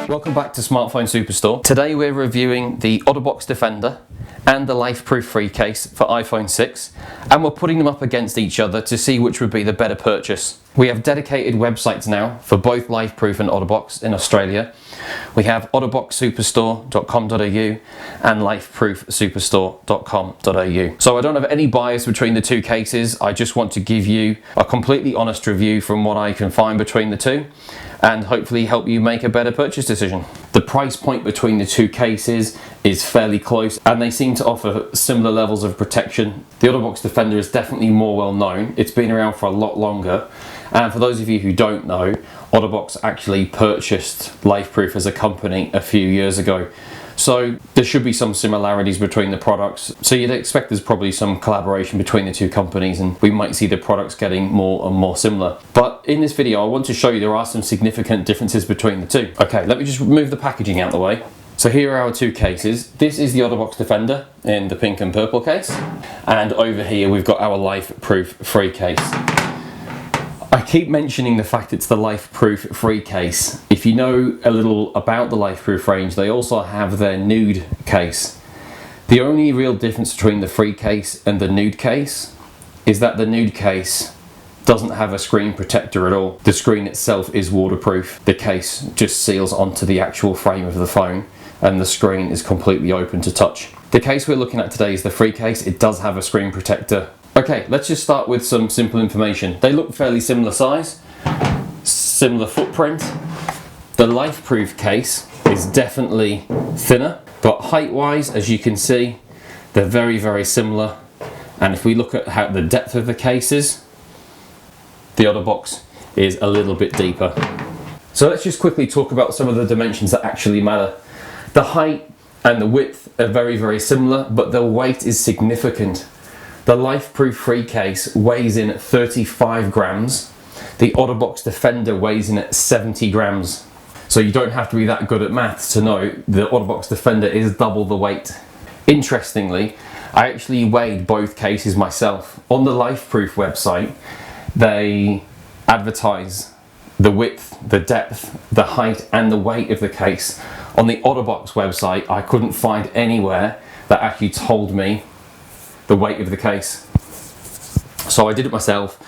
Welcome back to Smartphone Superstore. Today we're reviewing the OtterBox Defender and the LifeProof free case for iPhone 6, and we're putting them up against each other to see which would be the better purchase. We have dedicated websites now for both LifeProof and OtterBox in Australia. We have otterboxsuperstore.com.au and lifeproofsuperstore.com.au. So I don't have any bias between the two cases. I just want to give you a completely honest review from what I can find between the two, and hopefully help you make a better purchase decision. The price point between the two cases is fairly close, and they seem to offer similar levels of protection. The OtterBox Defender is definitely more well known. It's been around for a lot longer, and for those of you who don't know, OtterBox actually purchased LifeProof as a company a few years ago. So there should be some similarities between the products. So you'd expect there's probably some collaboration between the two companies, and we might see the products getting more and more similar. But in this video, I want to show you there are some significant differences between the two. Okay, let me just move the packaging out of the way. So here are our two cases. This is the OtterBox Defender in the pink and purple case. And over here, we've got our LifeProof free case. I keep mentioning the fact it's the LifeProof free case. If you know a little about the LifeProof range, they also have their nude case. The only real difference between the free case and the nude case is that the nude case doesn't have a screen protector at all. The screen itself is waterproof. The case just seals onto the actual frame of the phone, and the screen is completely open to touch. The case we're looking at today is the free case. It does have a screen protector. Okay, let's just start with some simple information. They look fairly similar size, similar footprint. The LifeProof case is definitely thinner, but height-wise, as you can see, they're very, very similar. And if we look at how the depth of the case is, the OtterBox is a little bit deeper. So let's just quickly talk about some of the dimensions that actually matter. The height and the width are very, very similar, but the weight is significant. The LifeProof free case weighs in at 35 grams. The OtterBox Defender weighs in at 70 grams. So you don't have to be that good at maths to know the OtterBox Defender is double the weight. Interestingly, I actually weighed both cases myself. On the LifeProof website, they advertise the width, the depth, the height and the weight of the case. On the OtterBox website, I couldn't find anywhere that actually told me the weight of the case. So I did it myself,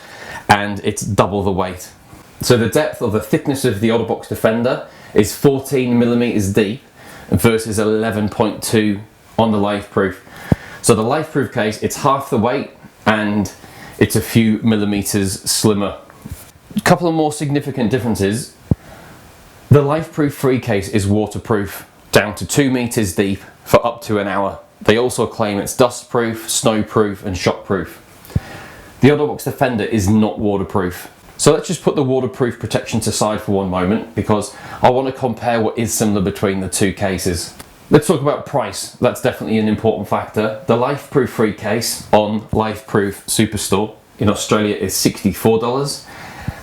and it's double the weight. So the depth or the thickness of the OtterBox Defender is 14 millimeters deep versus 11.2 on the LifeProof. So the LifeProof case, it's half the weight and it's a few millimeters slimmer. A couple of more significant differences. The LifeProof free case is waterproof down to 2 meters deep for up to an hour. They also claim it's dustproof, snowproof and shockproof. The OtterBox Defender is not waterproof. So let's just put the waterproof protections aside for one moment, because I want to compare what is similar between the two cases. Let's talk about price. That's definitely an important factor. The LifeProof free case on LifeProof Superstore in Australia is $64,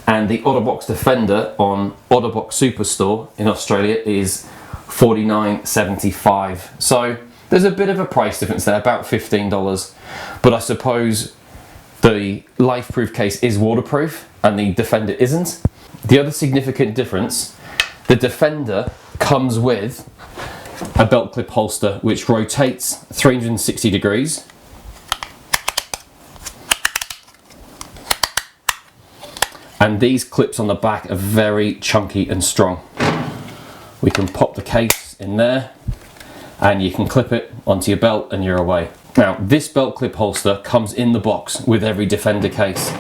and the OtterBox Defender on OtterBox Superstore in Australia is $49.75. So there's a bit of a price difference there, about $15, but I suppose the LifeProof case is waterproof and the Defender isn't. The other significant difference, the Defender comes with a belt clip holster which rotates 360 degrees. And these clips on the back are very chunky and strong. We can pop the case in there, and you can clip it onto your belt and you're away. Now, this belt clip holster comes in the box with every Defender case.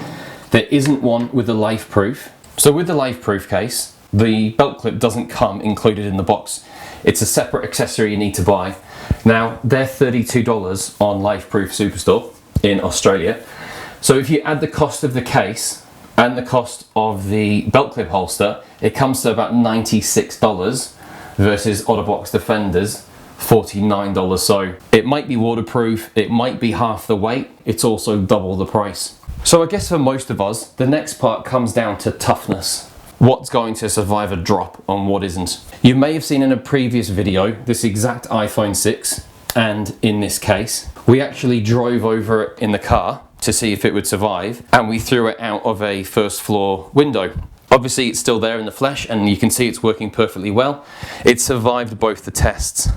There isn't one with the LifeProof. So with the LifeProof case, the belt clip doesn't come included in the box. It's a separate accessory you need to buy. Now, they're $32 on LifeProof Superstore in Australia. So if you add the cost of the case and the cost of the belt clip holster, it comes to about $96 versus OtterBox Defender's $49. So it might be waterproof, it might be half the weight, it's also double the price. So I guess for most of us, the next part comes down to toughness. What's going to survive a drop and what isn't. You may have seen in a previous video this exact iPhone 6, and in this case, we actually drove over it in the car to see if it would survive, and we threw it out of a first floor window. Obviously it's still there in the flesh and you can see it's working perfectly well. It survived both the tests.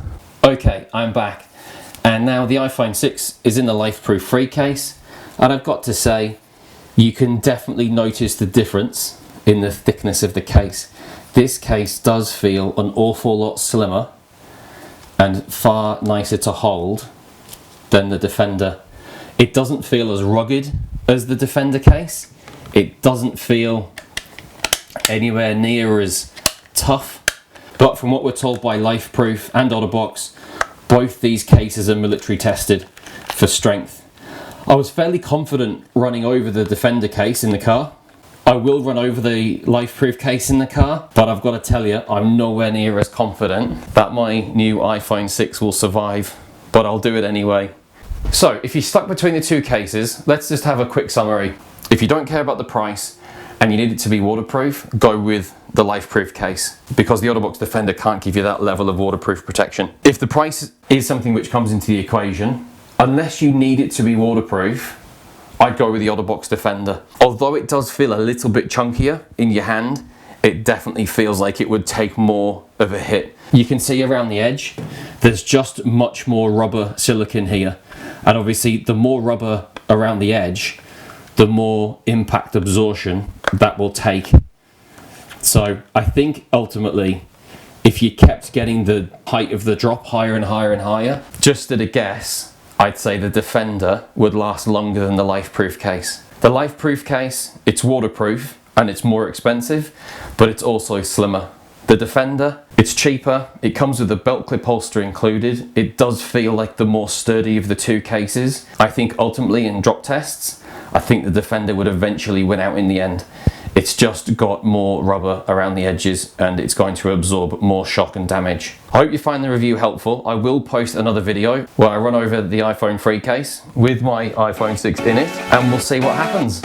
Okay, I'm back. And now the iPhone 6 is in the LifeProof free case, and I've got to say, you can definitely notice the difference in the thickness of the case. This case does feel an awful lot slimmer and far nicer to hold than the Defender. It doesn't feel as rugged as the Defender case. It doesn't feel anywhere near as tough. But from what we're told by LifeProof and OtterBox, both these cases are military tested for strength. I was fairly confident running over the Defender case in the car. I will run over the LifeProof case in the car, but I've got to tell you, I'm nowhere near as confident that my new iPhone 6 will survive, but I'll do it anyway. So if you're stuck between the two cases, let's just have a quick summary. If you don't care about the price and you need it to be waterproof, go with the LifeProof case, because the OtterBox Defender can't give you that level of waterproof protection. If the price is something which comes into the equation, unless you need it to be waterproof, I'd go with the OtterBox Defender. Although it does feel a little bit chunkier in your hand, it definitely feels like it would take more of a hit. You can see around the edge, there's just much more rubber silicone here. And obviously the more rubber around the edge, the more impact absorption that will take. So I think ultimately, if you kept getting the height of the drop higher and higher and higher, just at a guess, I'd say the Defender would last longer than the LifeProof case. The LifeProof case, it's waterproof and it's more expensive, but it's also slimmer. The Defender, it's cheaper, it comes with a belt clip holster included. It does feel like the more sturdy of the two cases. I think ultimately in drop tests, I think the Defender would eventually win out in the end. It's just got more rubber around the edges and it's going to absorb more shock and damage. I hope you find the review helpful. I will post another video where I run over the iPhone 3 case with my iPhone 6 in it, and we'll see what happens.